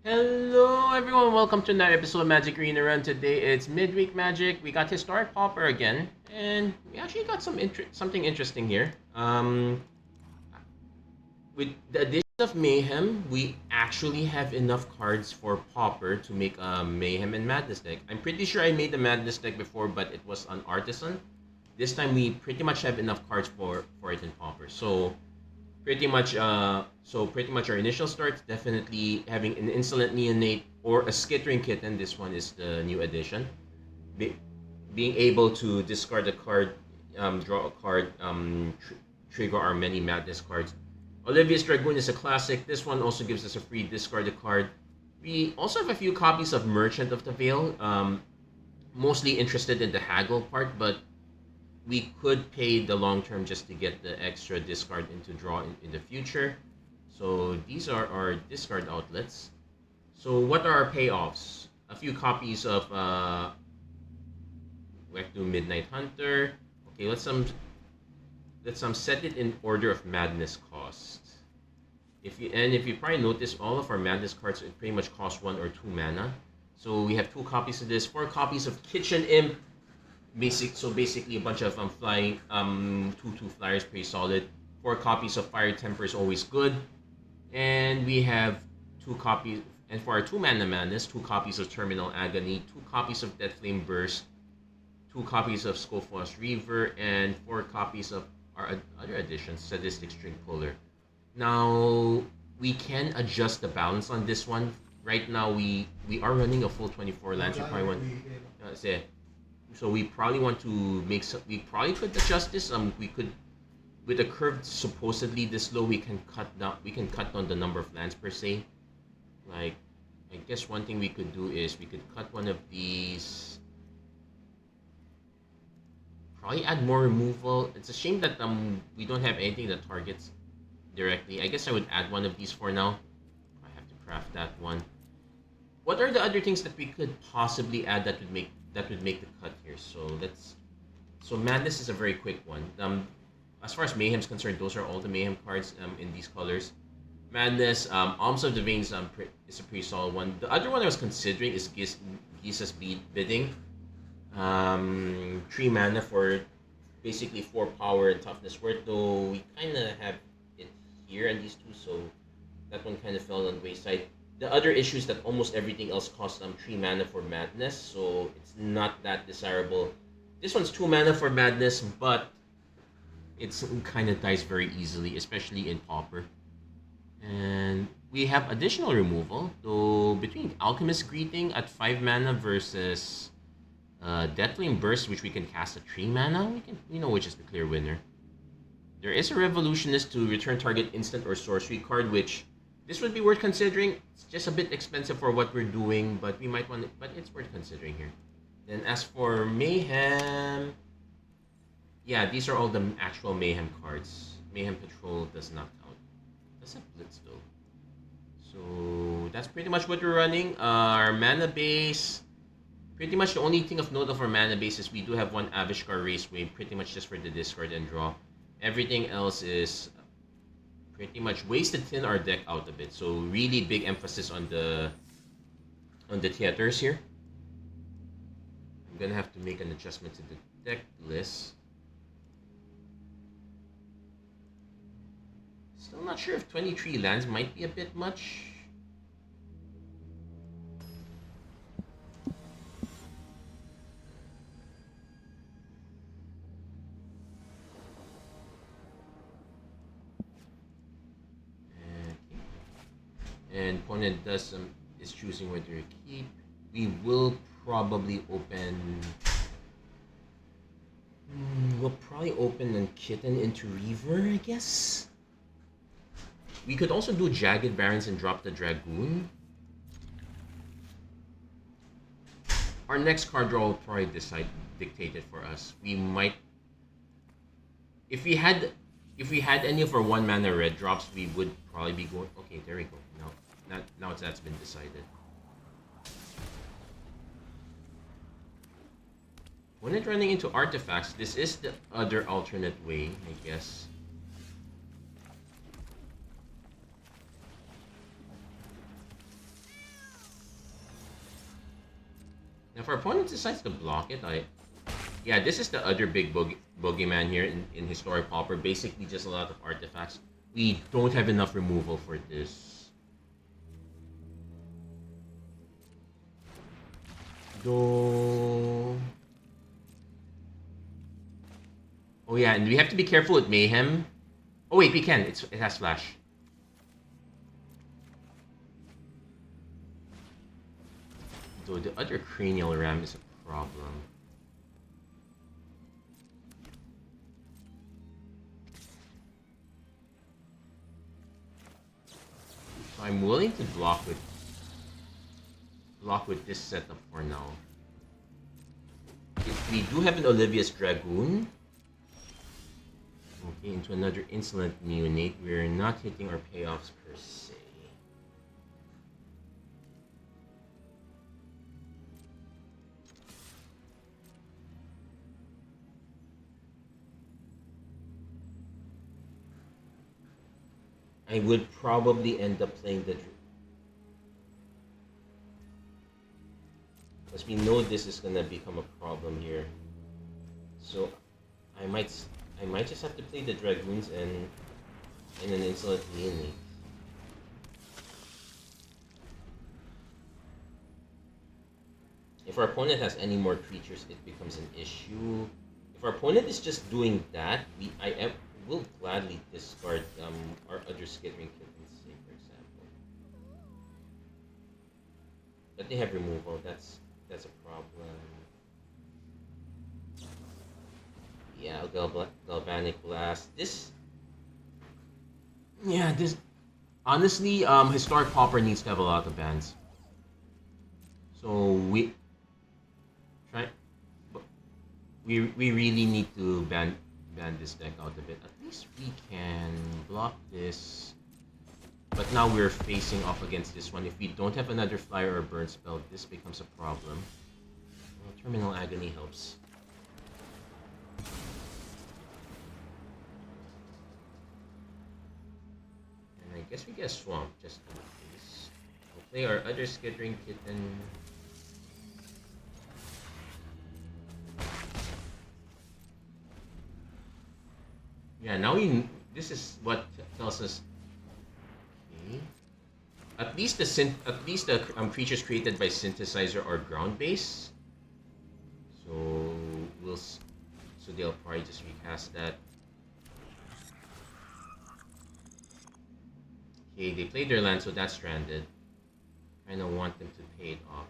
Hello everyone, welcome to another episode of Magic Arena Run. Today it's midweek magic. We got Historic Pauper again, and we actually got something interesting here. With the addition of Mayhem, we actually have enough cards for Pauper to make a Mayhem and Madness deck. I'm pretty sure I made the Madness deck before, but it was an artisan. This time we pretty much have enough cards for it in Pauper. Pretty much our initial start, definitely having an Insolent Neonate or a Skittering Kitten. This one is the new addition. Being able to discard a card, draw a card, trigger our many Madness cards. Olivia's Dragoon is a classic. This one also gives us a free discard a card. We also have a few copies of Merchant of the Veil. Mostly interested in the haggle part, but we could pay the long term just to get the extra discard into draw in the future. So these are our discard outlets. So what are our payoffs? A few copies of Wektu Midnight Hunter. Okay, let's set it in order of madness cost. If you probably notice, all of our madness cards pretty much cost 1 or 2 mana. So we have 2 copies of this, 4 copies of Kitchen Imp. Basically a bunch of flying 2/2 flyers, pretty solid. 4 copies of Fire Temper is always good, and we have 2 copies. And for our 2 mana madness, 2 copies of Terminal Agony, 2 copies of Deathflame Burst, 2 copies of Skophos Reaver, and 4 copies of our other additions, Sadistic String Puller. Now we can adjust the balance on this one. Right now we are running a full 24 lands. So we probably want to we probably could adjust this. We could, with a curve supposedly this low, we can cut down the number of lands per se. Like, I guess one thing we could do is we could cut one of these. Probably add more removal. It's a shame that we don't have anything that targets directly. I guess I would add one of these for now. I have to craft that one. What are the other things that we could possibly add that would make the cut here? So Madness is a very quick one. As far as Mayhem's concerned, those are all the Mayhem cards in these colors. Madness, Alms of the Veins is a pretty solid one. The other one I was considering is Gisa's Bidding. 3 mana for basically 4 power and toughness worth, though we kind of have it here and these two, so that one kind of fell on the wayside. The other issue is that almost everything else costs 3 mana for Madness, so it's not that desirable. This one's 2 mana for Madness, but it kind of dies very easily, especially in Pauper. And we have additional removal, though between Alchemist's Greeting at 5 mana versus Deathflame Burst, which we can cast at 3 mana, we know which is the clear winner. There is a Revolutionist to return target instant or sorcery card, which this would be worth considering. It's just a bit expensive for what we're doing, but we might want it, but it's worth considering here. Then as for Mayhem, yeah, these are all the actual Mayhem cards. Mayhem Patrol does not count. Does it Blitz though? So that's pretty much what we're running. Our mana base, pretty much the only thing of note of our mana base is we do have 1 Avishkar Raceway, pretty much just for the discard and draw. Everything else is pretty much wasted thin our deck out a bit. So really big emphasis on the theaters here. I'm gonna have to make an adjustment to the deck list. Still not sure if 23 lands might be a bit much. And opponent is choosing whether to keep. We will probably open. We'll probably open a Kitten into Reaver, I guess. We could also do Jagged Barons and drop the Dragoon. Our next card draw will probably dictate it for us. We might, if we had any of our 1 mana red drops, we would probably be going. Okay, there we go. Now that's been decided. When it's running into artifacts, this is the other alternate way, I guess. Now, if our opponent decides to block it, yeah, this is the other big boogeyman here in Historic Pauper. Basically, just a lot of artifacts. We don't have enough removal for this. Though... Oh yeah, and we have to be careful with Mayhem. Oh wait, we can. It has flash. Though the other cranial ram is a problem. So I'm willing to block with this setup for now. If we do have an Olivia's Dragoon, okay, into another insolent neonate, we're not hitting our payoffs per se. I would probably end up playing the... Because we know this is gonna become a problem here. So I might just have to play the Dragoons and an insolent neonate. If our opponent has any more creatures, it becomes an issue. If our opponent is just doing that, I will gladly discard our other Skittering Kittens, say, for example. But they have removal, that's a problem. Yeah, Galvanic Blast. Honestly, Historic Pauper needs to have a lot of bans. So we really need to ban this deck out a bit. At least we can block this. But now we're facing off against this one. If we don't have another flyer or burn spell, this becomes a problem. Well, Terminal Agony helps. And I guess we get a Swamp just in case. We'll play our other Skittering Kitten. Yeah, now this is what tells us. Okay, at least the creatures created by Synthesizer are ground based. So they'll probably just recast that. Okay, they played their land, so that's stranded. Kind of want them to pay it off.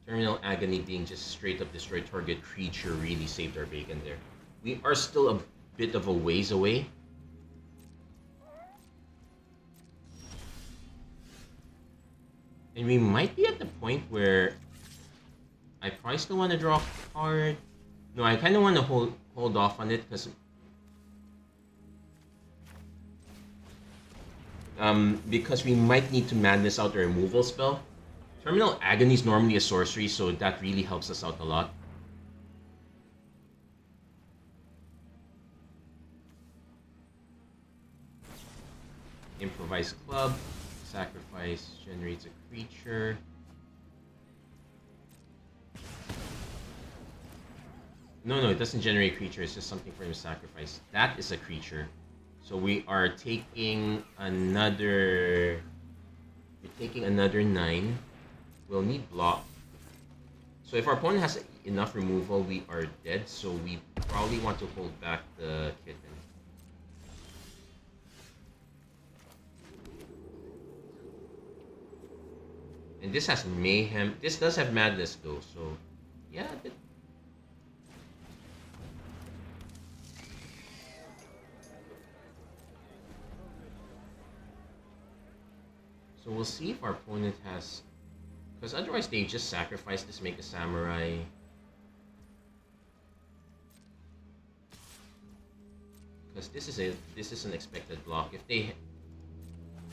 Terminal Agony being just straight up destroy target creature really saved our bacon there. We are still a bit of a ways away. And we might be at the point where I probably still want to draw a card. No, I kind of want to hold off on it because we might need to madness out a removal spell. Terminal Agony is normally a sorcery, so that really helps us out a lot. Improvise Club, sacrifice, generates a creature. No, it doesn't generate a creature, it's just something for him to sacrifice. That is a creature. So we are taking another... We're taking another 9. We'll need block. So if our opponent has enough removal, we are dead. So we probably want to hold back the kitten. And this has Mayhem. This does have Madness though, so yeah. So we'll see if our opponent has... Because otherwise they just sacrifice this, make a Samurai. Because this is an expected block. If they...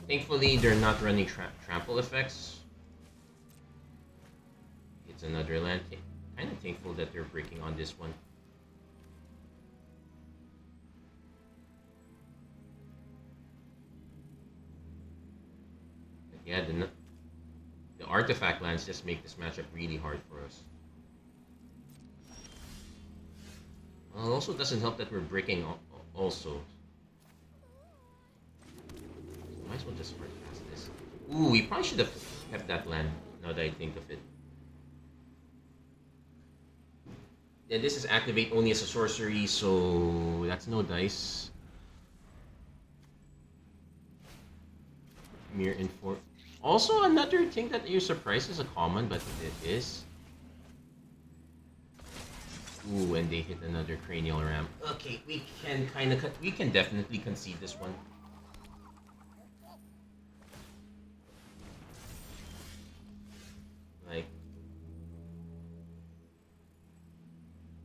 Thankfully they're not running trample effects. It's another land. Kind of thankful that they're breaking on this one. Yeah, the artifact lands just make this matchup really hard for us. Well, it also doesn't help that we're breaking also. Might as well just hard pass this. Ooh, we probably should have kept that land, now that I think of it. Yeah, this is activate only as a sorcery, so that's no dice. Mere Infor. Also, another thing that you're surprised is a common, but it is. Ooh, and they hit another cranial ram. Okay, we can definitely concede this one. Like,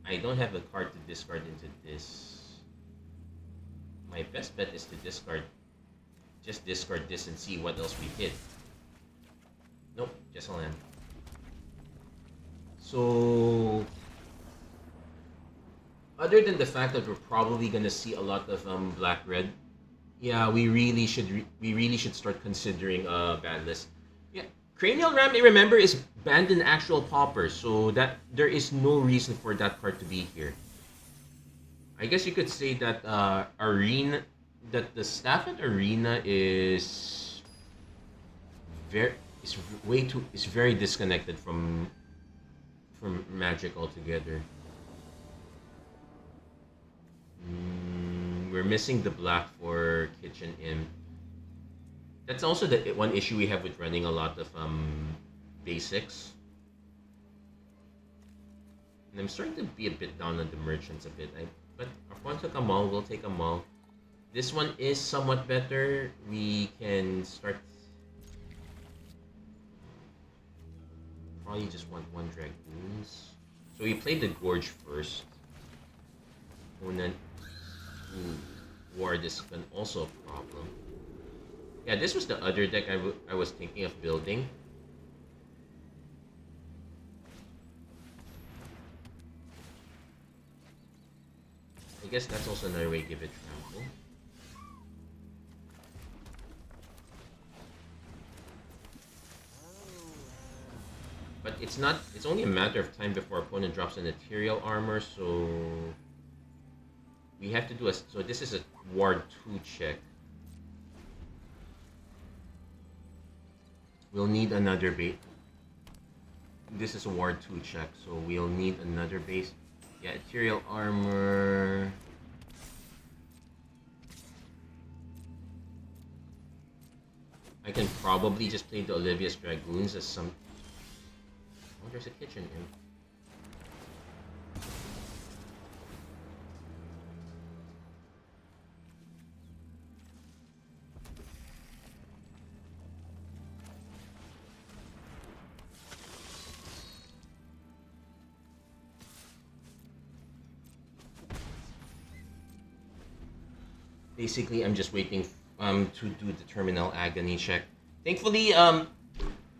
I don't have a card to discard into this. My best bet is to discard. Just discard this and see what else we hit. Nope, just a land. So, other than the fact that we're probably gonna see a lot of black-red, yeah, we really should start considering a ban list. Yeah, Cranial Ram, remember, is banned in actual Pauper, so that there is no reason for that card to be here. I guess you could say that Arena, that the staff at Arena is very disconnected from Magic altogether. We're missing the black for Kitchen Imp. That's also the one issue we have with running a lot of basics. And I'm starting to be a bit down on the merchants a bit. But if one took a mull, we'll take a mull. This one is somewhat better. We can start. Probably just want one Dragoons. So we played the Gorge first. Opponent. War Discipline, also a problem. Yeah, this was the other deck I was thinking of building. I guess that's also another way to give it trample. But it's only a matter of time before opponent drops an Ethereal Armor, so we have to do so this is a Ward 2 check. We'll need another base. This is a Ward 2 check, so we'll need another base. Yeah, Ethereal Armor. I can probably just play the Olivia's Dragoons as some. Oh, there's a Kitchen Imp. Basically, I'm just waiting to do the Terminal Agony check. Thankfully,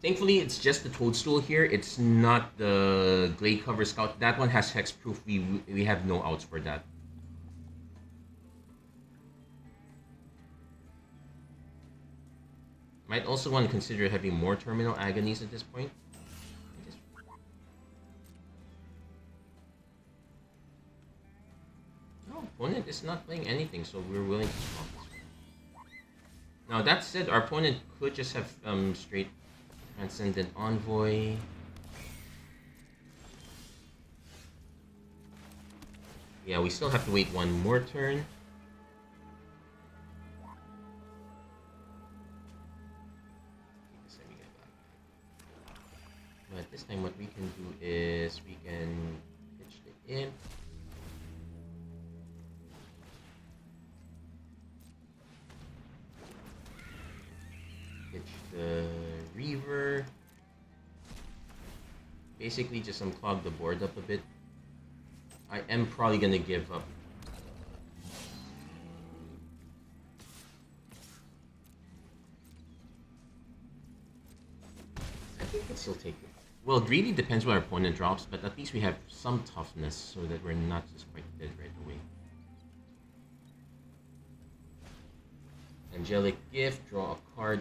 it's just the Toadstool here. It's not the Glade Cover Scout. That one has hexproof. We have no outs for that. Might also want to consider having more Terminal Agonies at this point. Opponent is not playing anything, so we're willing to swap this. Now that said, our opponent could just have straight Transcendent Envoy. Yeah, we still have to wait one more turn. But this time what we can do is we can pitch the Imp. The Reaver. Basically just unclog the board up a bit. I am probably gonna give up. I think I can still take it. Well, it really depends what our opponent drops, but at least we have some toughness so that we're not just quite dead right away. Angelic Gift, draw a card.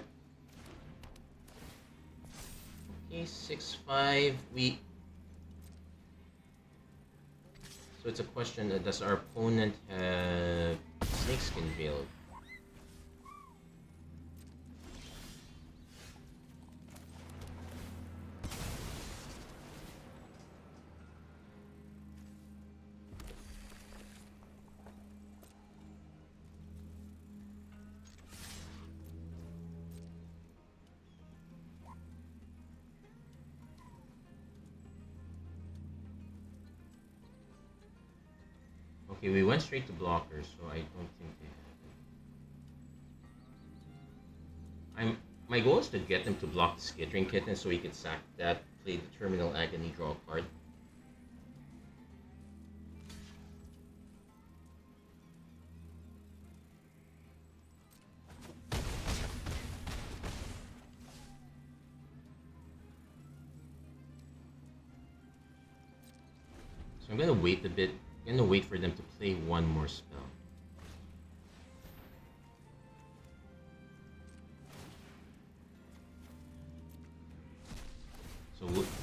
Okay, 6-5. So it's a question: does our opponent have Snakeskin Veil? Okay, we went straight to blockers, so I don't think they have it. My goal is to get them to block the Skittering Kitten so he could sack that, play the Terminal Agony, draw a card. So I'm gonna wait a bit. I'm gonna wait for them to play one more spell.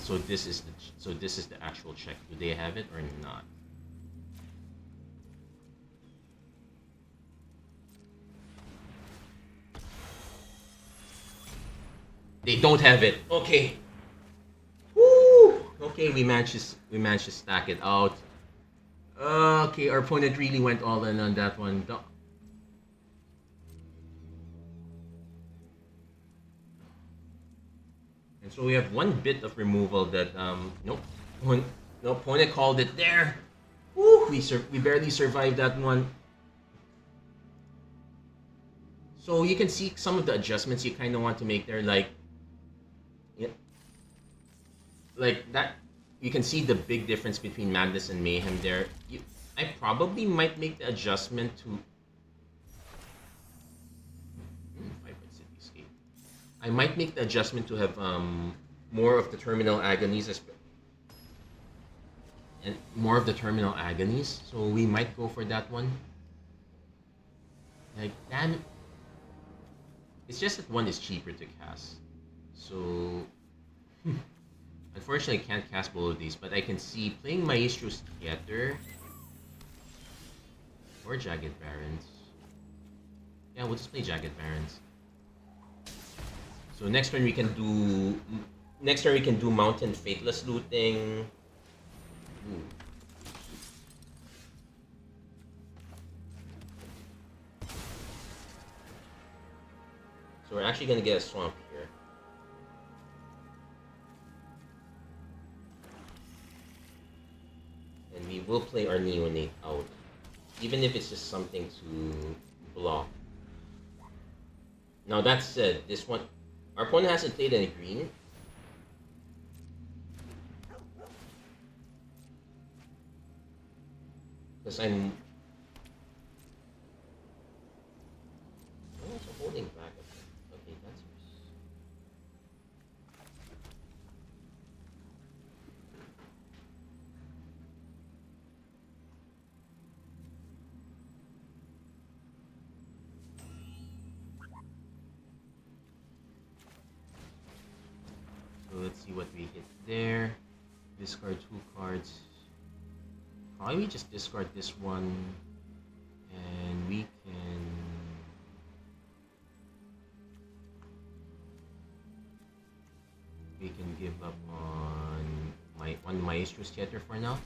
So this is the actual check. Do they have it or not? They don't have it. Okay. Woo! Okay, we managed to stack it out. Okay, our opponent really went all in on that one. And so we have one bit of removal that nope. No, opponent called it there. Woo! We barely survived that one. So you can see some of the adjustments you kind of want to make there, like, yeah, like that. You can see the big difference between Madness and Mayhem there. I probably might make the adjustment to. I might make the adjustment to have more of the Terminal Agonies and more of the Terminal Agonies. So we might go for that one. Like, damn it. It's just that one is cheaper to cast. So unfortunately I can't cast both of these, but I can see playing Maestro's Theater or Jagged Barons. Yeah, we'll just play Jagged Barons. So next turn we can do Mountain Fateless Looting. Ooh. So we're actually gonna get a swamp here. And we will play our Neonate out. Even if it's just something to block. Now that said, this one, our opponent hasn't played any green. Because I'm also holding back. Okay, that's so let's see what we hit there. Discard 2 cards. Probably just discard this one, and we can give up on Maestro's Theater for now.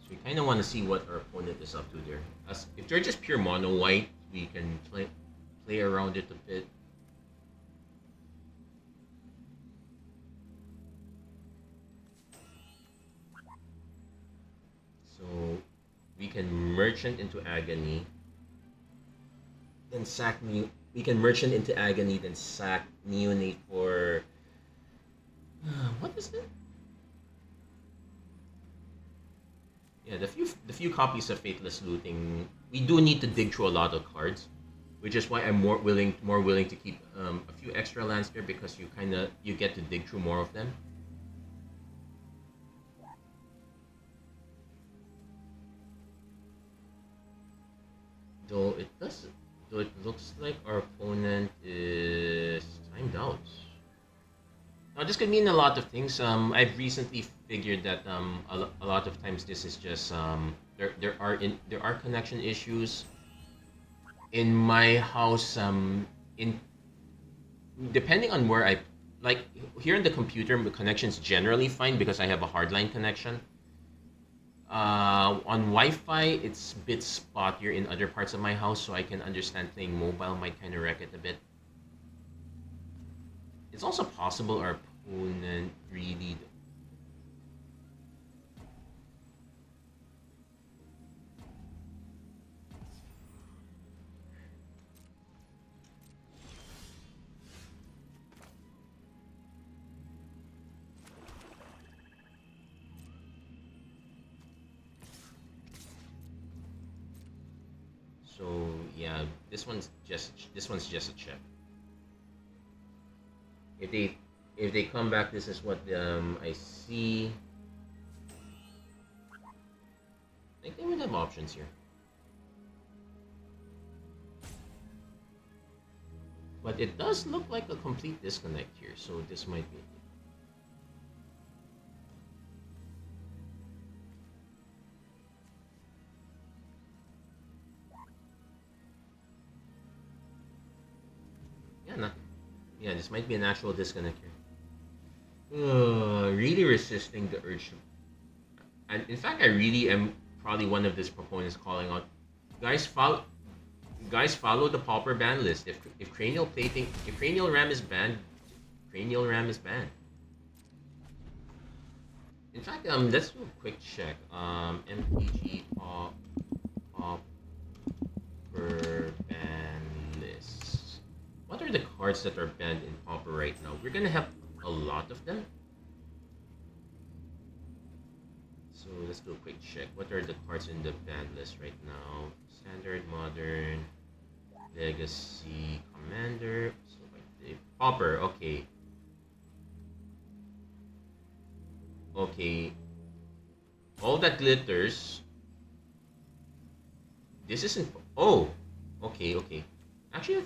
So we kind of want to see what our opponent is up to there. As if they're just pure mono white, we can play around it a bit. So we can Merchant into Agony, then sack me. We can Merchant into Agony, then sack Neonate for what is that? Yeah, the few copies of Fateless Looting. We do need to dig through a lot of cards, which is why I'm more willing to keep a few extra lands there, because you get to dig through more of them. Though it does, though it looks like our opponent is timed out. Now this could mean a lot of things. I've recently figured that a lot of times this is just there are connection issues in my house. In depending on where I like here in the computer, the connection's generally fine because I have a hardline connection. On Wi-Fi, it's a bit spottier in other parts of my house, so I can understand playing mobile might kind of wreck it a bit. It's also possible our opponent really. So yeah, this one's just a check. If they come back, this is what I see. I think they would have options here. But it does look like a complete disconnect here, so this might be. Yeah, yeah, this might be an actual disconnect here. Really resisting the urge. And in fact, I really am probably one of these proponents calling out, guys, follow the pauper ban list. If cranial ram is banned, cranial ram is banned. In fact, let's do a quick check. MTG pauper ban lists. What are the cards that are banned in pauper right now? We're gonna have a lot of them. So let's do a quick check. What are the cards in the ban list right now? Standard, Modern, Legacy, Commander. So like the Pauper. Okay. Okay. All that glitters. This isn't. Oh. Okay. Okay. Actually,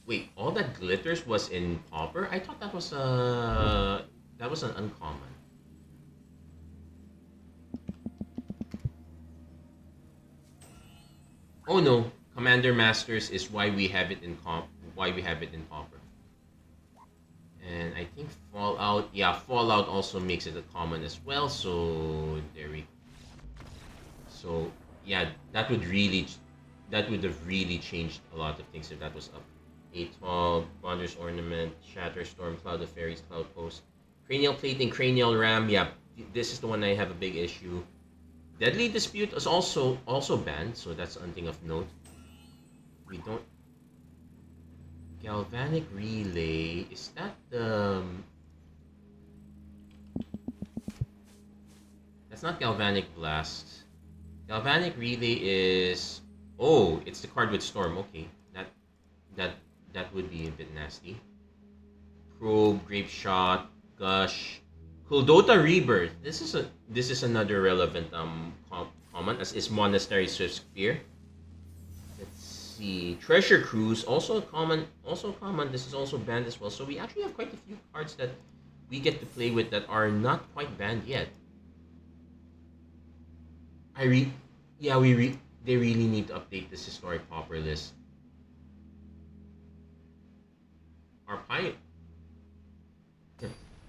wait. All that glitters was in Pauper. I thought that was an uncommon. Oh no, Commander Masters is why we have it in Pauper. And I think Fallout, yeah, Fallout also makes it a common as well. So there we. So yeah, that would have really changed a lot of things if that was up. 8-12, Wander's Ornament, Shatter Storm, Cloud of Fairies, Cloud Post, Cranial Plating, Cranial Ram. Yeah, this is the one I have a big issue. Deadly Dispute is also banned, so that's something of note. We don't. Galvanic Relay, is that the? That's not Galvanic Blast. Galvanic Relay is. Oh, it's the card with Storm. Okay, that that would be a bit nasty. Probe, Grape Shot, Gush, Kuldota Rebirth. This is another relevant common, as is Monastery Swift Spear. Let's see. Treasure Cruise, also common. Also common. This is also banned as well. So we actually have quite a few cards that we get to play with that are not quite banned yet. Yeah, they really need to update this Historic Pauper list. Our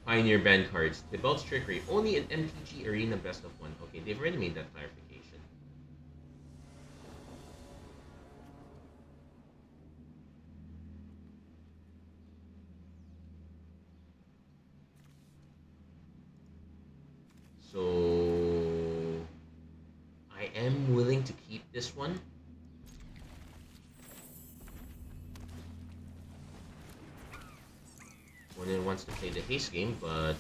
Pioneer band cards. The Belt's Trickery. Only an MTG Arena Best of 1. Okay, they've already made that clarification. So I am willing to keep this one. Opponent wants to play the haste game, but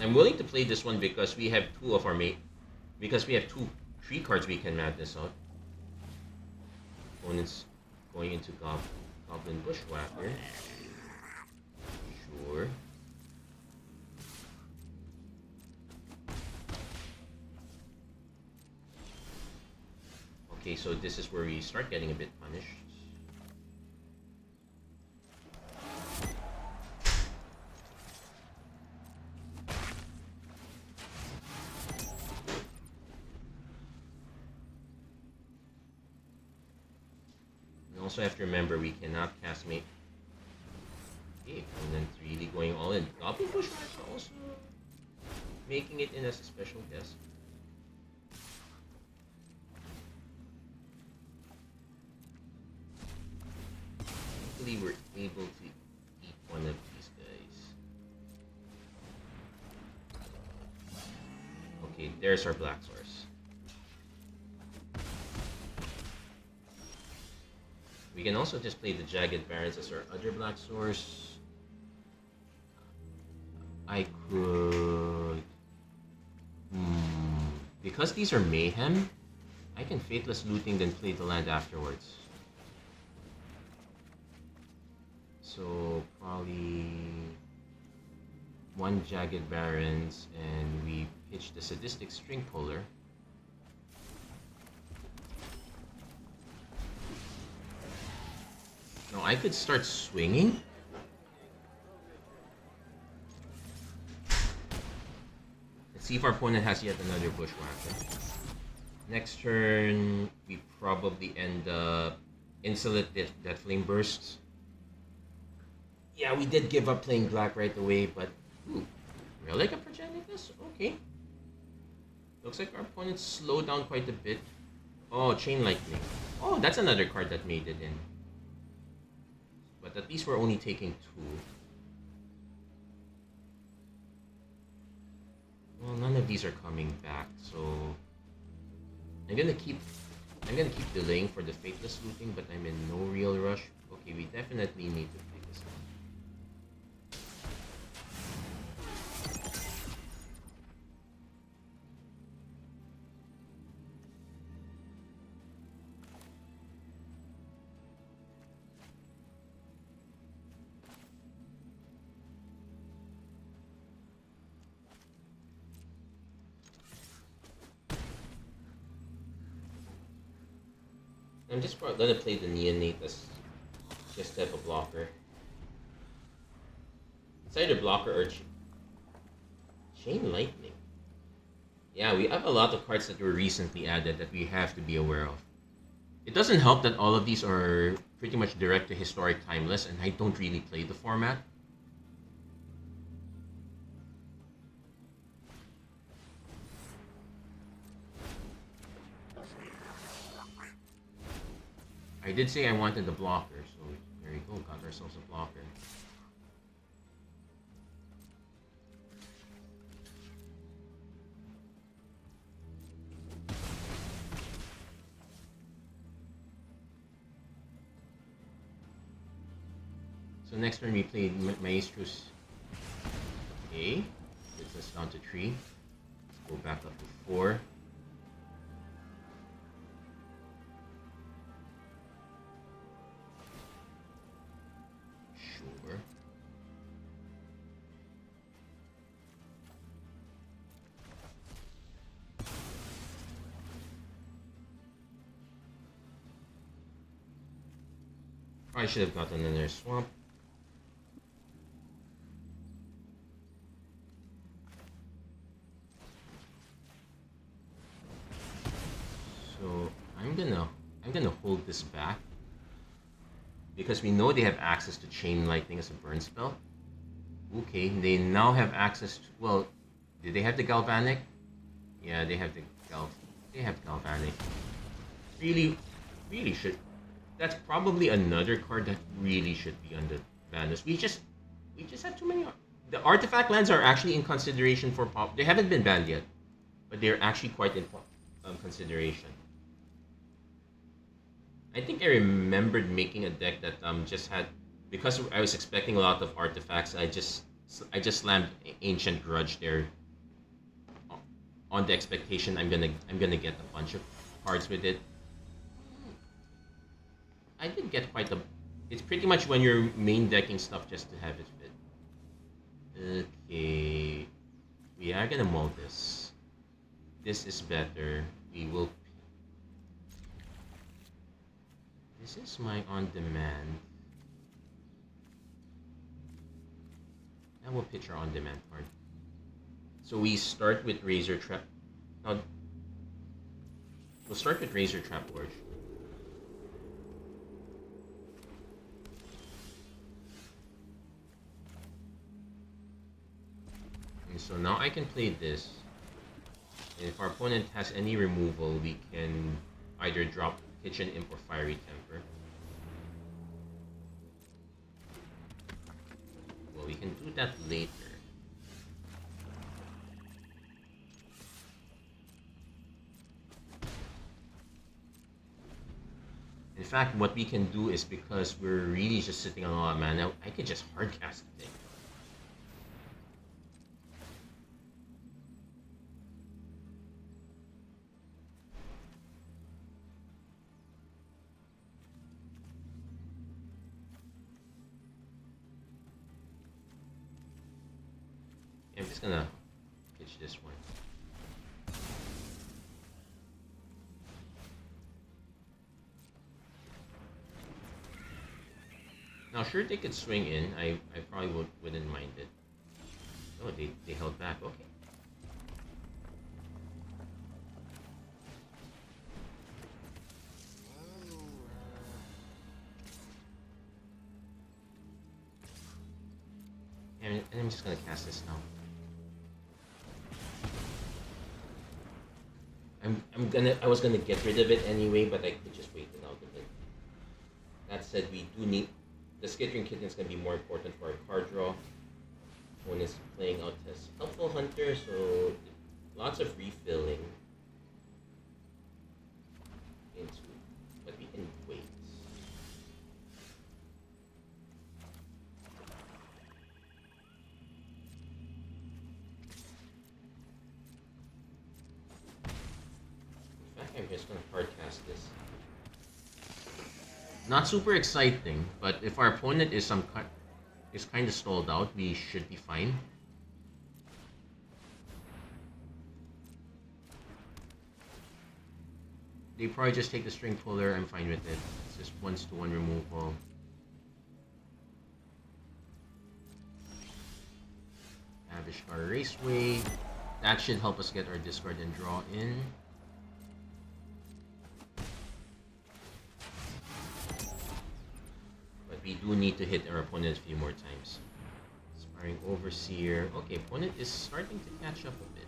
I'm willing to play this one because we have two of our because we have three cards we can madness out. Opponent's going into Goblin Bushwhacker. Sure. Okay, so this is where we start getting a bit punished. And also have to remember we cannot cast mate. Okay, opponent's really going all in. Goblin Bushwhack's also making it in as a special guest. Hopefully we're able to eat one of these guys. Okay, there's our black source. We can also just play the Jagged Barrens as our other black source. I could... Because these are Mayhem, I can Fateless Looting then play the land afterwards. So probably one Jagged Barrens and we pitch the Sadistic String Puller. Now I could start swinging. Let's see if our opponent has yet another Bushwhacker. Next turn, we probably end up Insolent Deathflame Bursts. Yeah, we did give up playing black right away, but ooh, Relic of Progenitus? Okay. Looks like our opponent slowed down quite a bit. Oh, Chain Lightning. Oh, that's another card that made it in. But at least we're only taking 2. Well, none of these are coming back, so I'm gonna keep delaying for the Fateless Looting, but I'm in no real rush. Okay, we definitely need to play this one. I'm just gonna play the Neonate as just type of blocker. It's either blocker or Chain Lightning. Yeah, we have a lot of cards that were recently added that we have to be aware of. It doesn't help that all of these are pretty much direct to Historic Timeless, and I don't really play the format. I did say I wanted the blocker, so there you go, got ourselves a blocker. So next turn we played Maestros. Okay, gets us down to 3. Let's go back up to 4. Sure. Probably should have gotten another swamp. So I'm gonna hold this back because we know they have access to Chain Lightning as a burn spell. Okay, they now have access to, well, did they have the Galvanic? Yeah, they have the Galvanic. Really should. That's probably another card that really should be on the ban list. We just have too many. The artifact lands are actually in consideration for pop. They haven't been banned yet, but they're actually quite in consideration. I think I remembered making a deck that just had, because I was expecting a lot of artifacts. I just slammed Ancient Grudge there on the expectation I'm gonna get a bunch of cards with it. I did get quite a. It's pretty much when you're main decking stuff just to have it fit. Okay, we are gonna mull this. This is better. We will. This is my on-demand. Now we'll pitch our on-demand card. So we start with Razor Trap. Now, we'll start with Razor Trap Forge. And so now I can play this. And if our opponent has any removal, we can either drop Kitchen Imp or Fiery Temper. Well, we can do that later. In fact, what we can do is, because we're really just sitting on a lot of mana, I could just hardcast the thing. I'm just gonna pitch this one. Now, sure, they could swing in. I probably wouldn't mind it. Oh, they held back. Okay. And I'm just gonna cast this now. I was gonna get rid of it anyway, but I could just wait it out a bit. That said, we do need the Skittering Kitten is gonna be more important for our card draw. One is playing out as Helpful Hunter, so lots of refilling into, but we can wait. In fact, I'm just gonna hardcast this. Not super exciting, but if our opponent is kind of stalled out, we should be fine. They probably just take the String Puller. I'm fine with it. It's just 1/1 removal. Avishkar Raceway. That should help us get our discard and draw in. We do need to hit our opponent a few more times. Sparring Overseer. Okay, opponent is starting to catch up a bit.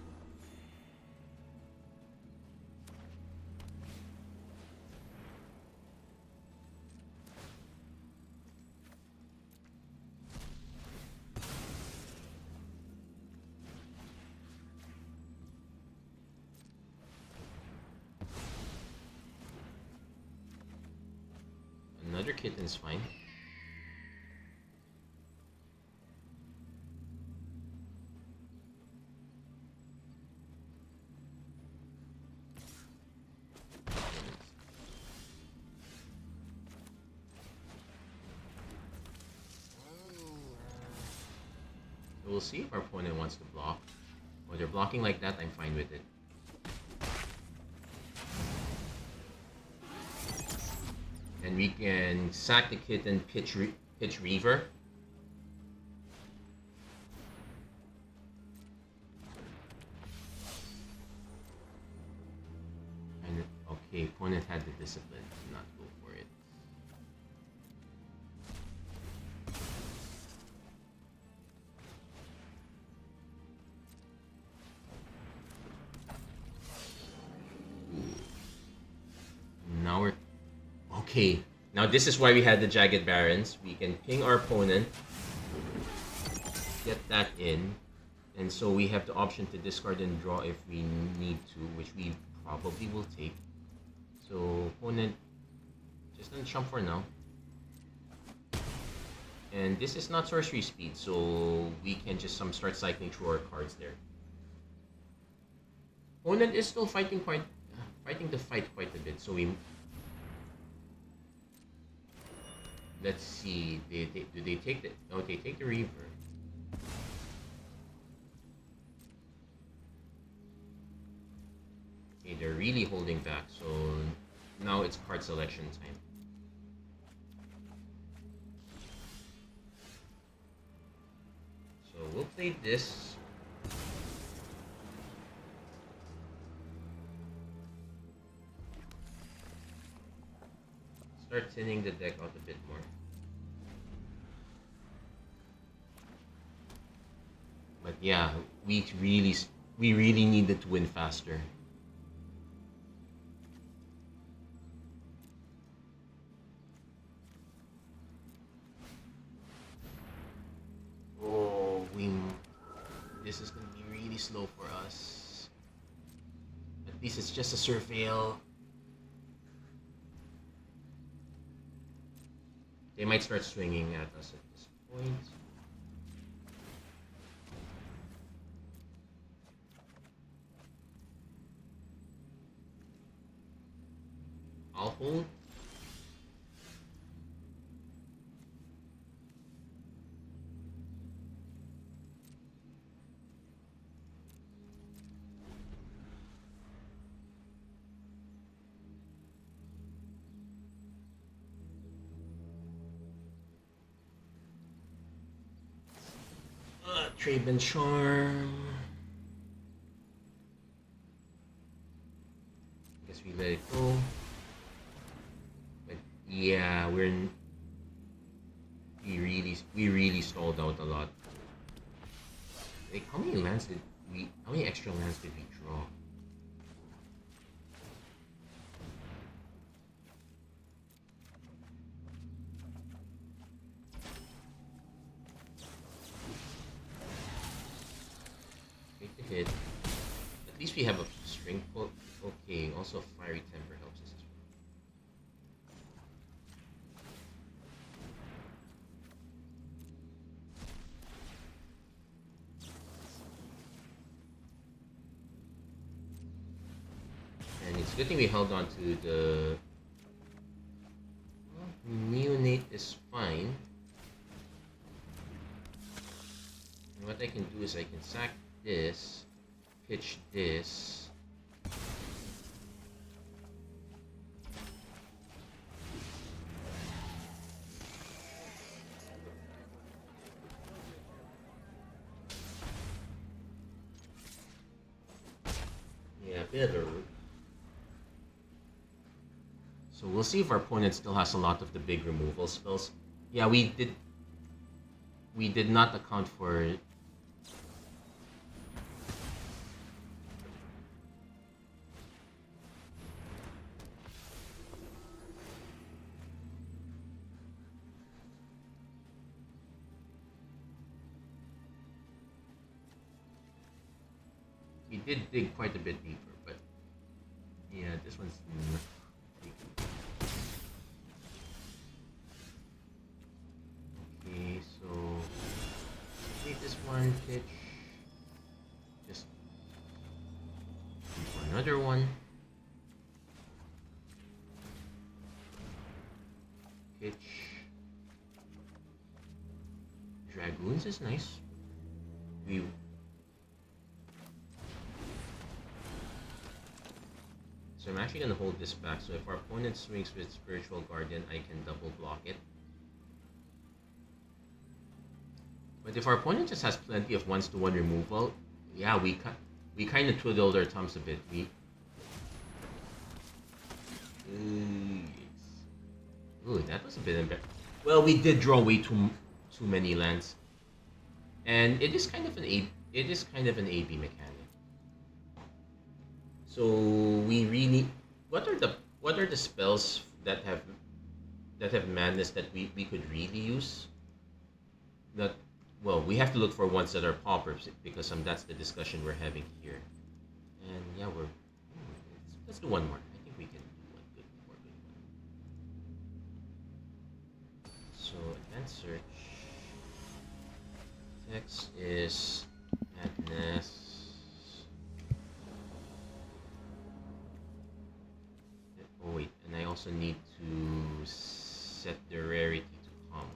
Another Kitten's fine. We'll see if our opponent wants to block. When they're blocking like that, I'm fine with it. And we can sack the Kitten, pitch Reaver. And okay, opponent had the discipline to not go for it. Now we're okay. Now this is why we had the Jagged Barons. We can ping our opponent, get that in, and so we have the option to discard and draw if we need to, which we probably will take. So opponent just gonna chump for now. And this is not sorcery speed, so we can just start cycling through our cards there. Opponent is still fighting the fight quite a bit, so we. Let's see. Do they take the? Oh, they take the Reaver. Okay, they're really holding back. So now it's card selection time. we'll play this. Start thinning the deck out a bit more. But yeah, we really needed to win faster. Oh, this is gonna be really slow for us. At least it's just a surveil. They might start swinging at us at this point. I'll hold. Traben Charm. Guess we let it go. But yeah, we really stalled out a lot. Like how many extra lands did we draw? Hit. At least we have a string pull. Okay, also Fiery Temper helps us as well. And it's a good thing we held on to the Neonate is fine. And what I can do is I can sack this, pitch this. Yeah, better. So we'll see if our opponent still has a lot of the big removal spells. Yeah, we did not account for we did dig quite a bit deeper, but yeah, this one's okay, so take this one, pitch, just another one, pitch, Dragoons is nice. So I'm actually going to hold this back, so if our opponent swings with Spiritual Guardian, I can double block it. But if our opponent just has plenty of 1-to-1 removal, yeah, we kind of twiddled our thumbs a bit. Ooh, that was a bit embarrassing. Well, we did draw way too many lands, and it is kind of an AB mechanic. So we really, what are the spells that have madness that we could really use? Well, we have to look for ones that are paupers because that's the discussion we're having here. And yeah, let's do one more. I think we can do one more good one. So advanced search. Text is madness. Oh wait, and I also need to set the rarity to common.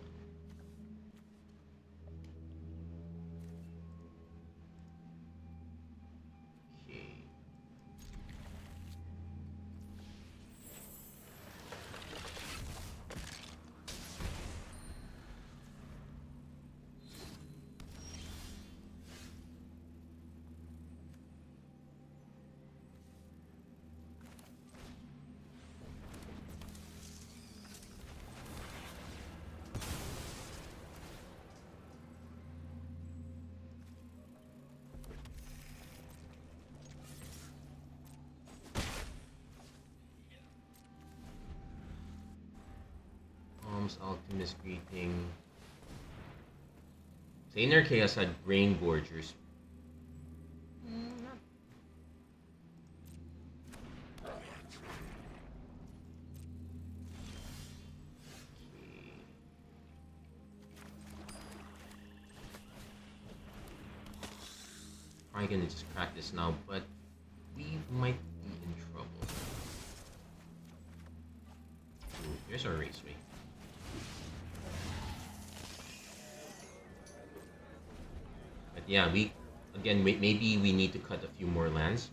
Okay. Tom's Alchemist Greeting. Saner Chaos had Brain Gorgers. Probably gonna just crack this now, but we might be in trouble. Ooh, here's our raceway. But yeah, maybe we need to cut a few more lands.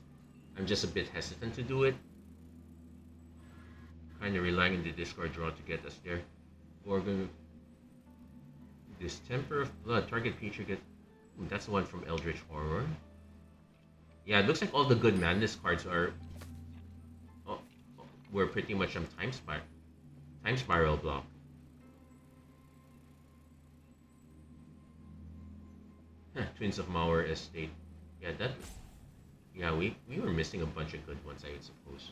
I'm just a bit hesitant to do it. Kind of relying on the discard draw to get us there. We're gonna this Temper of Blood. Target creature gets. Ooh, that's the one from Eldritch Horror. Yeah, it looks like all the good Madness cards are. We're pretty much on Time Spiral block. Twins of Mauer Estate. Yeah, we were missing a bunch of good ones, I would suppose.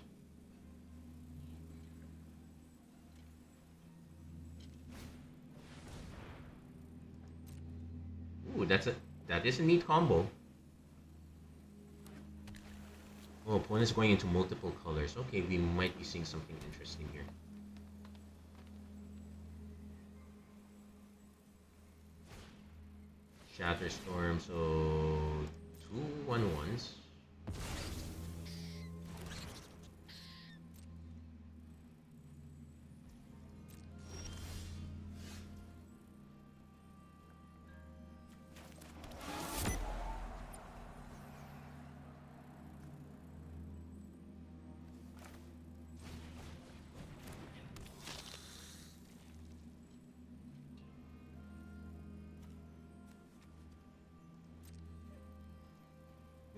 Ooh, that is a neat combo. Oh, opponent's going into multiple colors. Okay, we might be seeing something interesting here. Shatterstorm, so 2 1/1s.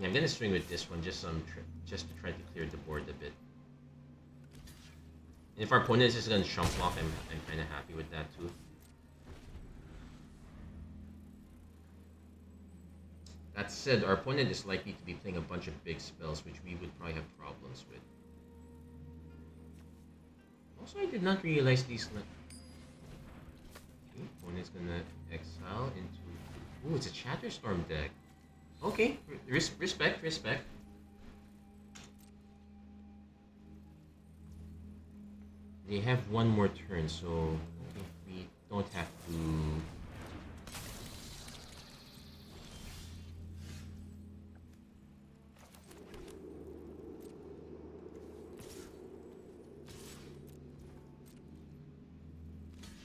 I'm gonna swing with this one just to try to clear the board a bit. And if our opponent is just gonna chump block, I'm kind of happy with that too. That said, our opponent is likely to be playing a bunch of big spells, which we would probably have problems with. Also, I did not realize these. Okay, opponent's gonna exile into. Ooh, it's a Shatterstorm deck. Okay, respect. They have one more turn, so okay, we don't have to.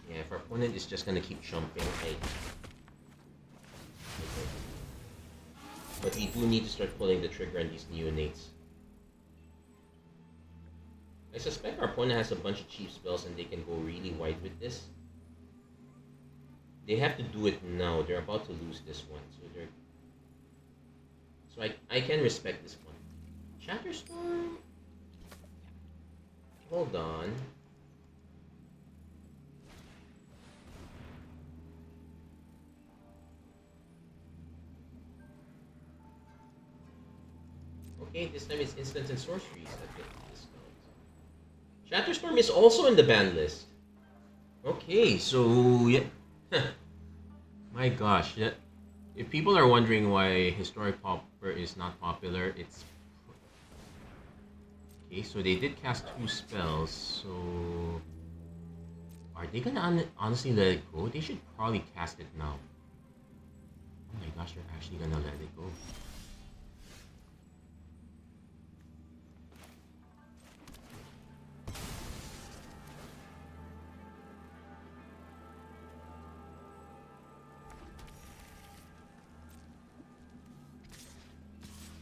Yeah, if our opponent is just gonna keep jumping, okay. But we do need to start pulling the trigger on these neonates. I suspect our opponent has a bunch of cheap spells and they can go really wide with this. They have to do it now. They're about to lose this one. So I can respect this one. Shatterstorm? Hold on. Okay, this time it's instants and sorceries that get discount. Shatterstorm is also in the ban list. Okay, so yeah. My gosh, yeah. If people are wondering why Historic Pauper is not popular, it's okay. So they did cast 2 spells. So are they gonna honestly let it go? They should probably cast it now. Oh my gosh, they're actually gonna let it go.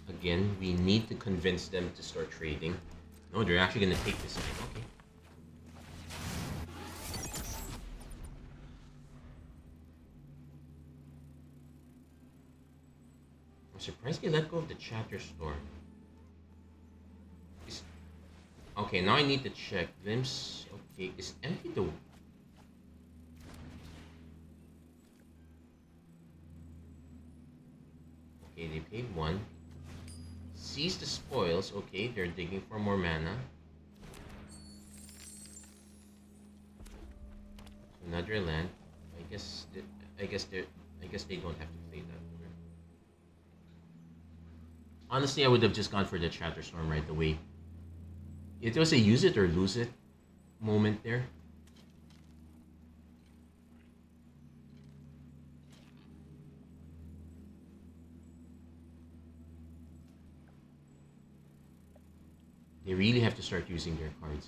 Again, we need to convince them to start trading. No, they're actually going to take this again. Okay. I'm surprised they let go of the Shatterstorm. Okay, now I need to check. Glimpse. Okay, is empty the... Okay, they paid 1. Seize the spoils. Okay, they're digging for more mana. Another land. I guess. I guess they. I guess they don't have to play that. Honestly, I would have just gone for the Chatterstorm right away. It was a use it or lose it moment there. They really have to start using their cards.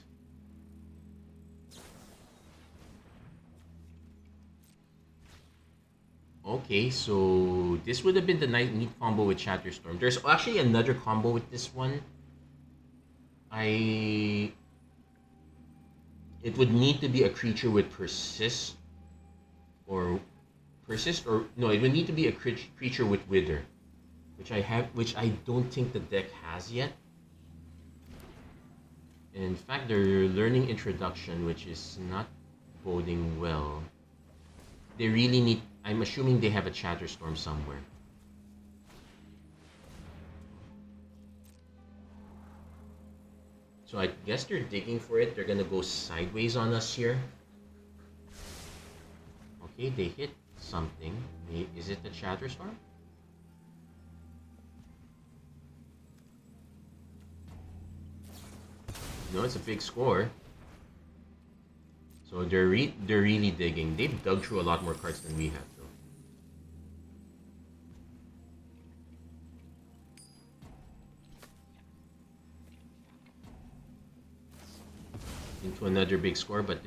Okay, so this would have been the neat combo with Chatterstorm. There's actually another combo with this one. It would need to be a creature with persist, or no, it would need to be a creature with wither, which I don't think the deck has yet. In fact, they're learning introduction, which is not boding well. They really need. I'm assuming they have a Chatterstorm somewhere. So I guess they're digging for it. They're gonna go sideways on us here. Okay, they hit something. Is it the Chatterstorm? No, it's a big score. So they're really digging. They've dug through a lot more cards than we have, though. Into another big score, but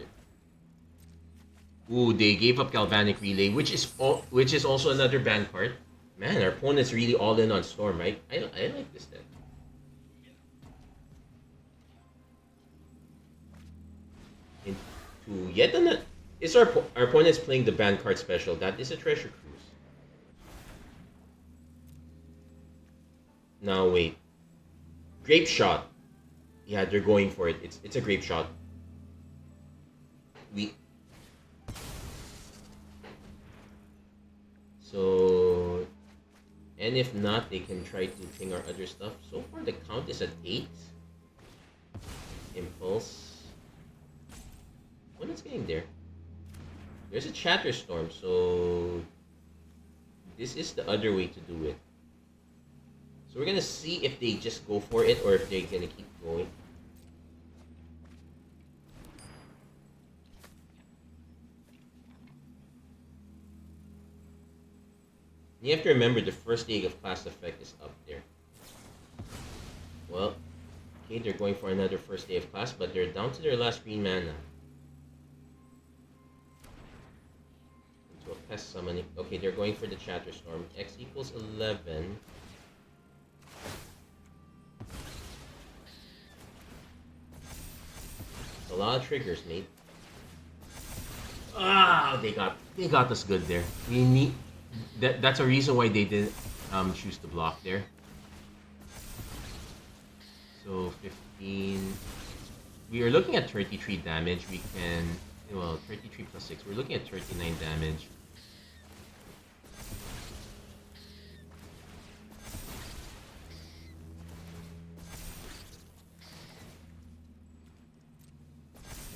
ooh, they gave up Galvanic Relay, which is also another ban card. Man, our opponent's really all in on Storm, right? I like this deck. Into yet another. Is our opponent's playing the ban card special? That is a Treasure Cruise. Now wait, Grape Shot. Yeah, they're going for it. It's a Grape Shot. So, and if not, they can try to ping our other stuff. So far, the count is at 8. Impulse. Well, it's getting there. There's a Chatterstorm, so this is the other way to do it. So we're gonna see if they just go for it or if they're gonna keep going. You have to remember the first day of class effect is up there. Well, okay, they're going for another first day of class, but they're down to their last green mana. Into a pest summoning. Okay, they're going for the Chatterstorm. X equals 11. A lot of triggers, mate. Ah, they got us good there. We need that's a reason why they didn't choose to block there. So 15. We are looking at 33 damage. We can 33 plus 6. We're looking at 39 damage.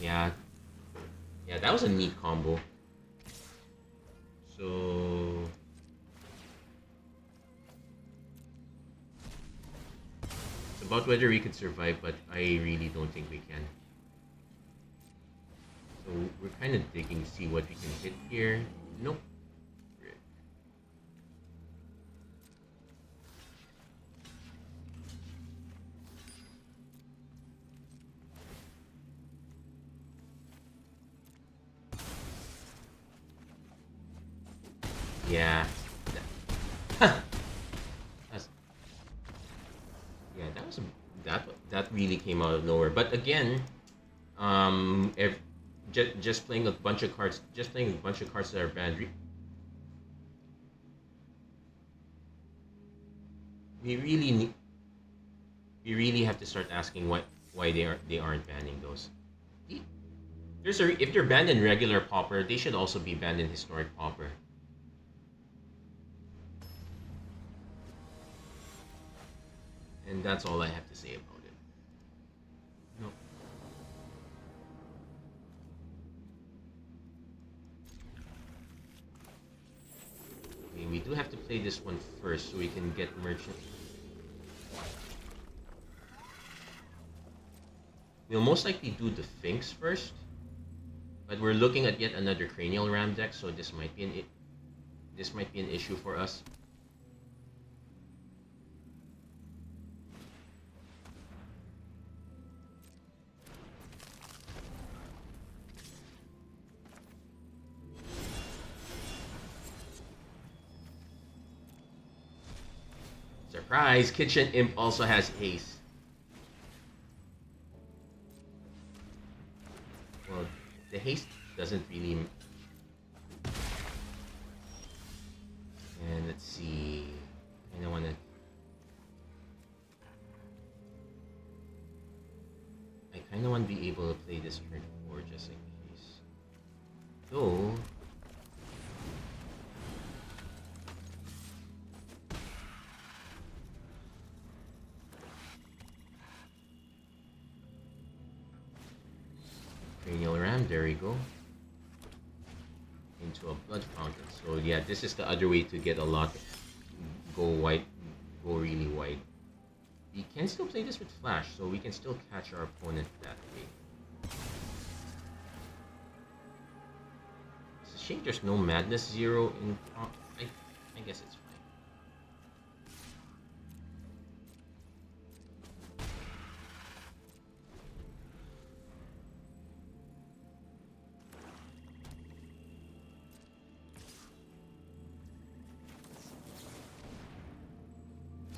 Yeah, that was a neat combo. So it's about whether we can survive, but I really don't think we can. So we're kind of digging to see what we can hit here. Nope. Yeah. That really came out of nowhere. But again, if just playing a bunch of cards, that are banned, we really have to start asking why they aren't banning those. If they're banned in regular Pauper, they should also be banned in Historic Pauper. And that's all I have to say about it. No. do have to play this one first so we can get merchant. We'll most likely do the Finks first, but we're looking at yet another Cranial Ram deck, so this might be an issue for us. Surprise! Kitchen Imp also has haste. Well, the haste doesn't really... And let's see... I don't want to... I kind of want to be able to play this turn 4 just in case. Though... Cranial Ram, there we go. Into a Blood Fountain. So yeah, this is the other way to get a lot. Go white, go really wide. We can still play this with Flash, so we can still catch our opponent that way. It's a shame there's no Madness 0 in... I guess it's fine.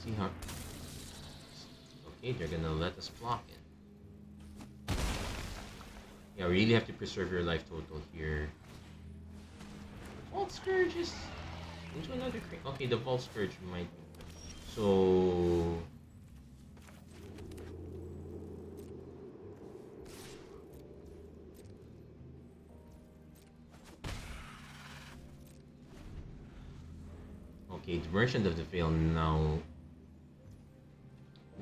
See how... Okay, they're gonna let us block it. Yeah, really have to preserve your life total here. Vault Scourge is into another crate. Okay, the Vault Scourge might... So... Okay, the Merchant of the Veil now...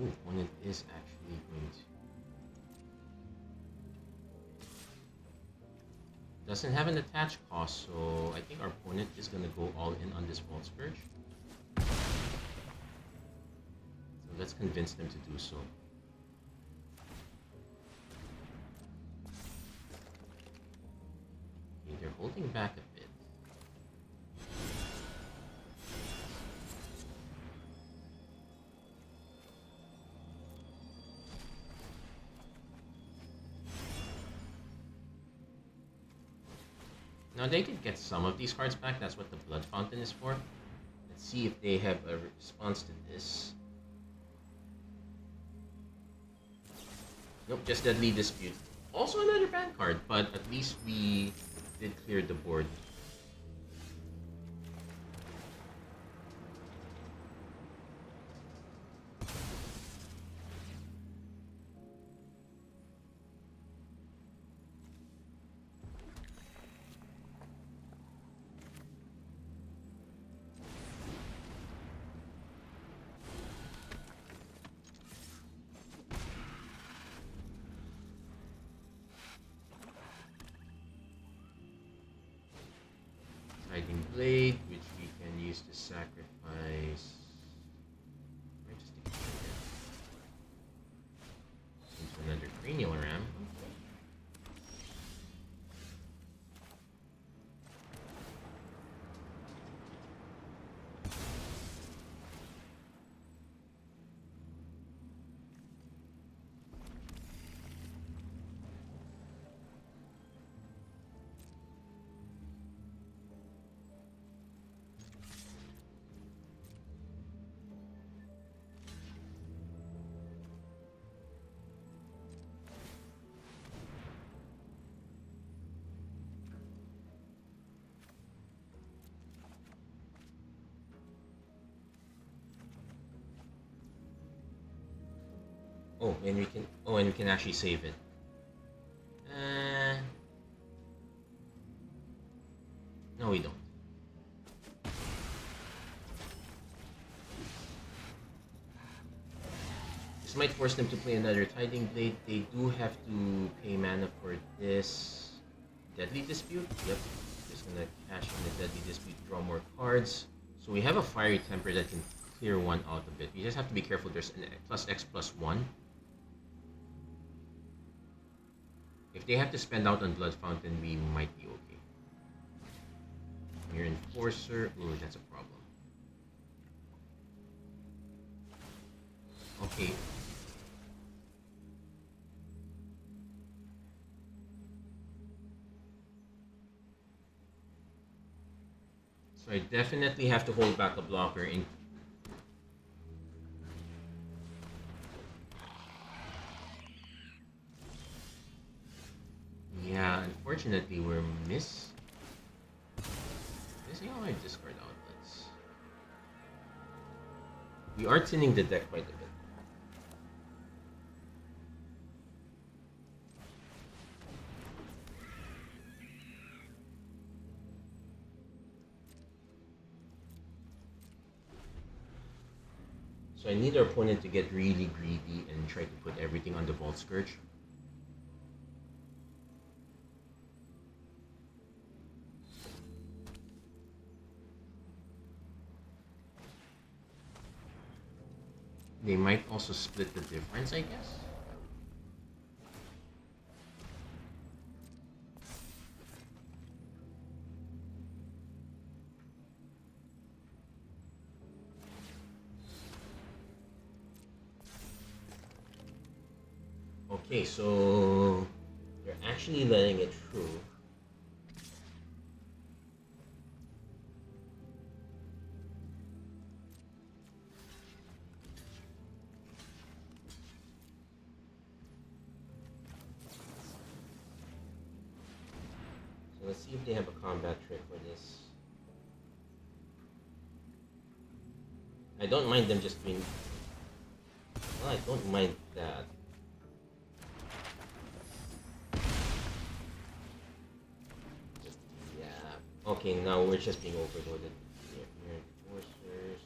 Ooh, opponent is actually going to... Doesn't have an attach cost, so I think our opponent is going to go all in on this Vault Scourge. So let's convince them to do so. Okay, they're holding back a bit. Now they could get some of these cards back, that's what the Blood Fountain is for. Let's see if they have a response to this. Nope, just Deadly Dispute. Also another bad card, but at least we did clear the board. Hiding Blade, which we can use to sacrifice. Just into another Cranial Ram. Oh, and we can. Oh, and we can actually save it. No, we don't. This might force them to play another Tiding Blade. They do have to pay mana for this Deadly Dispute. Yep. Just gonna cash in the Deadly Dispute, draw more cards. So we have a Fiery Temper that can clear one out a bit. You just have to be careful. There's an +X+1. If they have to spend out on Blood Fountain, we might be okay. Your Enforcer, ooh, that's a problem. Okay. So I definitely have to hold back a blocker in. Yeah, unfortunately we're missing all our discard outlets. We are thinning the deck quite a bit. So I need our opponent to get really greedy and try to put everything on the Vault Scourge. They might also split the difference, I guess. Okay, so you're actually letting it through. So let's see if they have a combat trick for this. I don't mind them just being... Well, I don't mind that. Okay, now we're just being overloaded. Here, enforcers.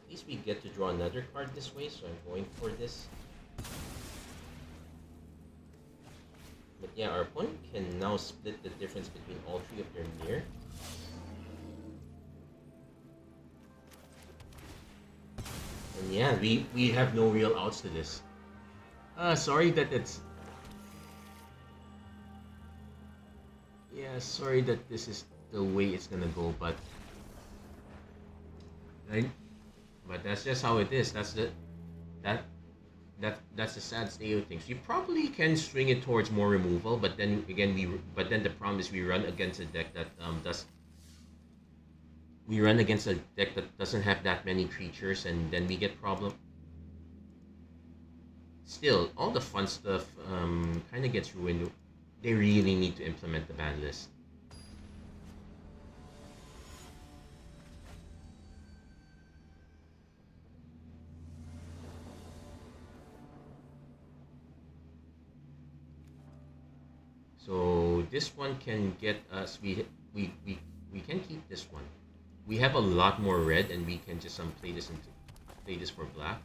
At least we get to draw another card this way, so I'm going for this. But yeah, our opponent can now split the difference between all three of their mirror. And yeah, we have no real outs to this. Sorry that it's... Yeah, sorry that this is the way it's gonna go, but... Right? But that's just how it is. That's the... That's the sad state of things. You probably can swing it towards more removal, but then again the problem is we run against a deck that doesn't have that many creatures, and then we get problem. Still, all the fun stuff kind of gets ruined. They really need to implement the ban list. So this one can get us. We can keep this one. We have a lot more red, and we can just play this for black.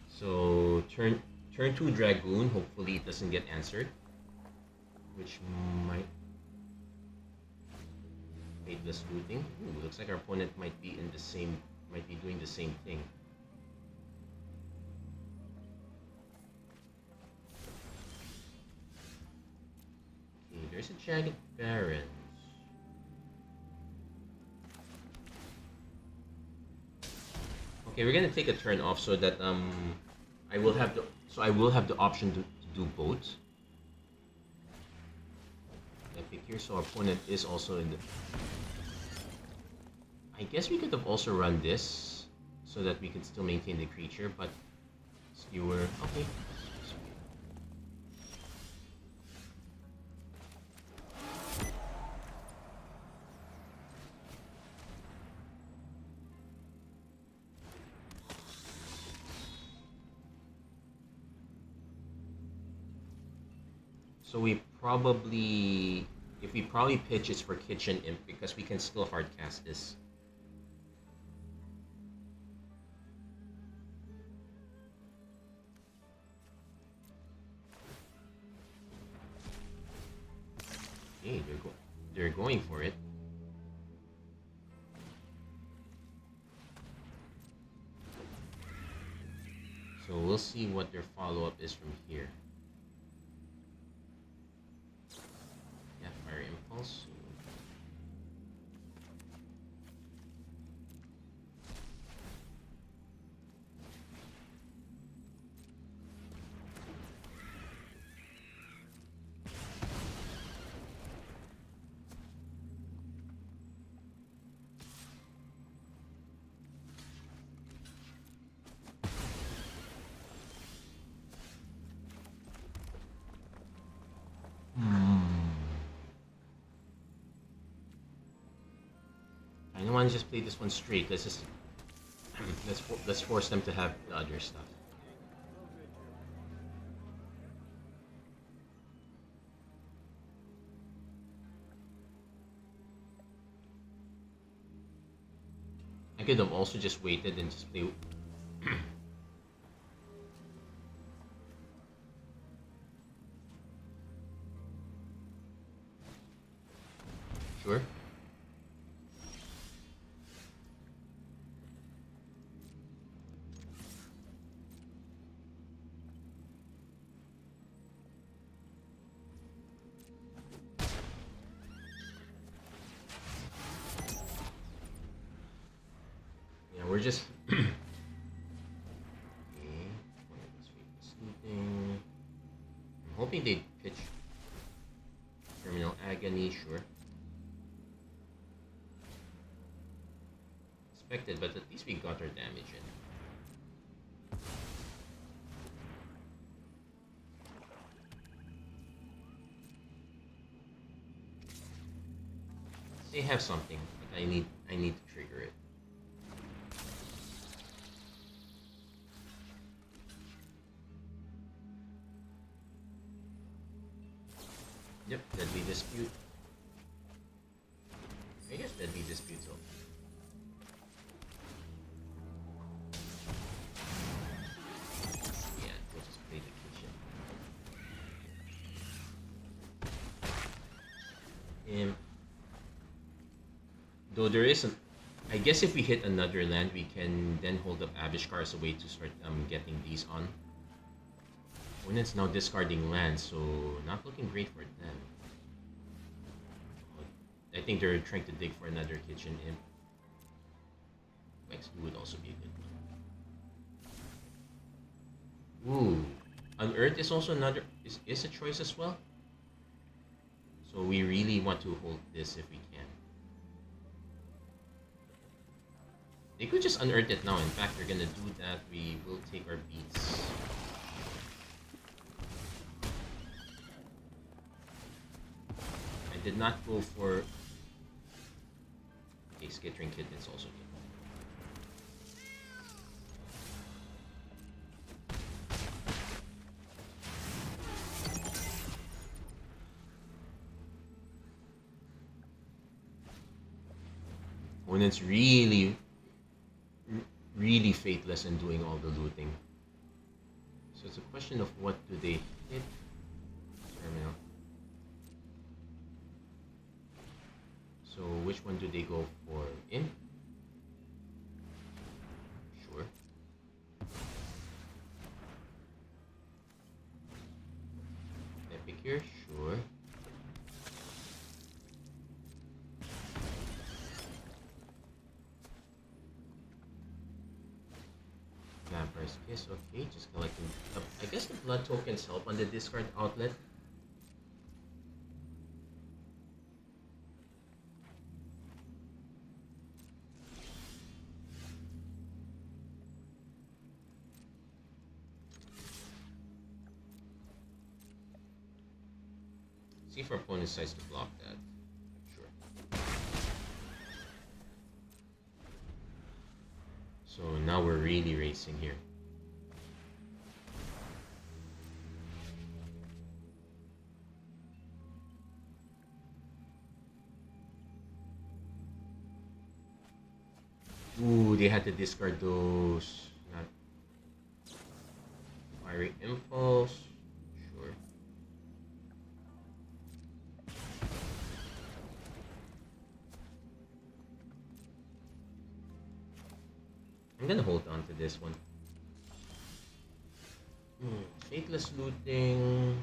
So turn 2 Dragoon. Hopefully it doesn't get answered, which might. Faithless Looting. Ooh, looks like our opponent might be doing the same thing. Okay, there's a Jagged Barrens. Okay, we're gonna take a turn off so that I will have the option to do both. Epic here, so our opponent is also in the... I guess we could have also run this so that we can still maintain the creature, but skewer. Okay. So we probably, if we probably pitch, it's for Kitchen Imp because we can still hardcast this. Okay, they're going for it. So we'll see what their follow-up is from here. Yeah, Fire Impulse. I don't want to just play this one straight. Let's just let's force them to have the other stuff. I could have also just waited and just play. Sure. Yeah, we're just. Okay. Sleeping. I'm hoping they pitch Terminal Agony. Sure. Expected, but at least we got our damage in. They have something, but I need to trigger it. Yep, Deadly Dispute. I guess Deadly Dispute's okay. Yeah, we'll just play the kitchen. Though there isn't, I guess if we hit another land, we can then hold up Avishkar as a way to start getting these on. Opponent's now discarding lands, so not looking great for them. I think they're trying to dig for another Kitchen Imp. Wex would also be a good one. Ooh, Unearth is also another is a choice as well. So we really want to hold this if we can. They could just unearth it now. In fact, they're gonna do that. We will take our beats. I did not go for. Okay, Skittering Kitten's also good. When it's really fateless in doing all the looting. So it's a question of what do they hit? Terminal. So which one do they go for? In? Sure. Epic here? Sure. Vampire's Kiss, okay, just collecting. I guess the blood tokens help on the discard outlet. See if our opponent decides to block that. Sure. So now we're really racing here. Ooh, they had to discard those. Not Fiery Impulse. Sure. gonna hold on to this one. Faithless looting.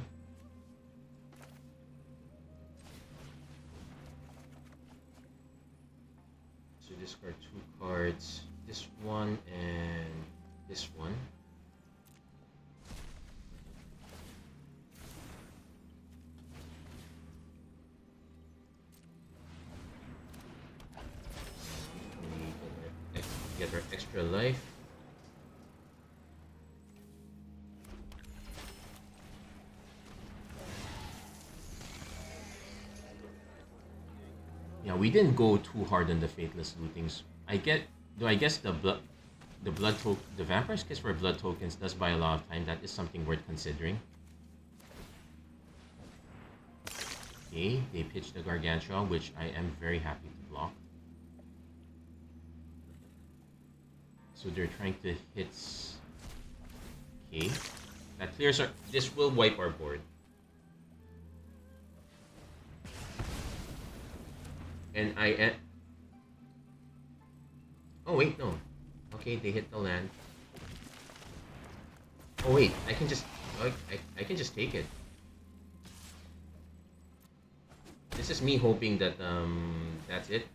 So discard 2 cards. This one and this one. We get our extra life. Yeah, we didn't go too hard on the faithless lootings. I guess the Vampire's Kiss for blood tokens does buy a lot of time. That is something worth considering. Okay, they pitched the Gargantua, which I am very happy to block. So they're trying to hit. Okay, that clears our. This will wipe our board. And oh wait, no. Okay, they hit the land. Oh wait, I can just I can just take it. This is me hoping that that's it.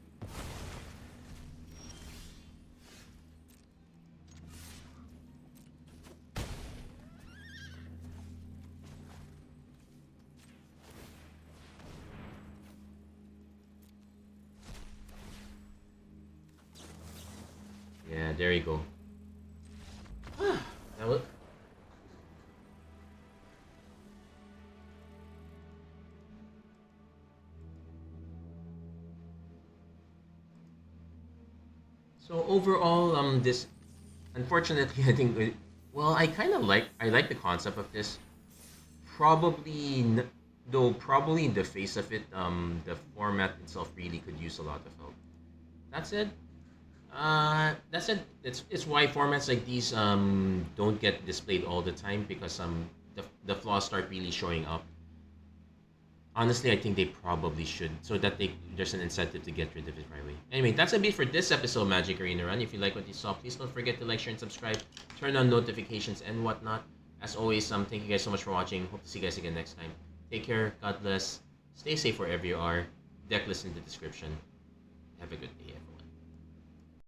Yeah, there you go. That was. So overall, this, unfortunately, I think, well, I like the concept of this. Probably in the face of it, the format itself really could use a lot of help. That said, it's why formats like these don't get displayed all the time because the flaws start really showing up. Honestly, I think they probably should, so that there's an incentive to get rid of it right away. Anyway, that's a bit for this episode of Magic Arena Run. If you like what you saw, please don't forget to like, share, and subscribe. Turn on notifications and whatnot. As always, thank you guys so much for watching. Hope to see you guys again next time. Take care. God bless. Stay safe wherever you are. Deck list in the description. Have a good day.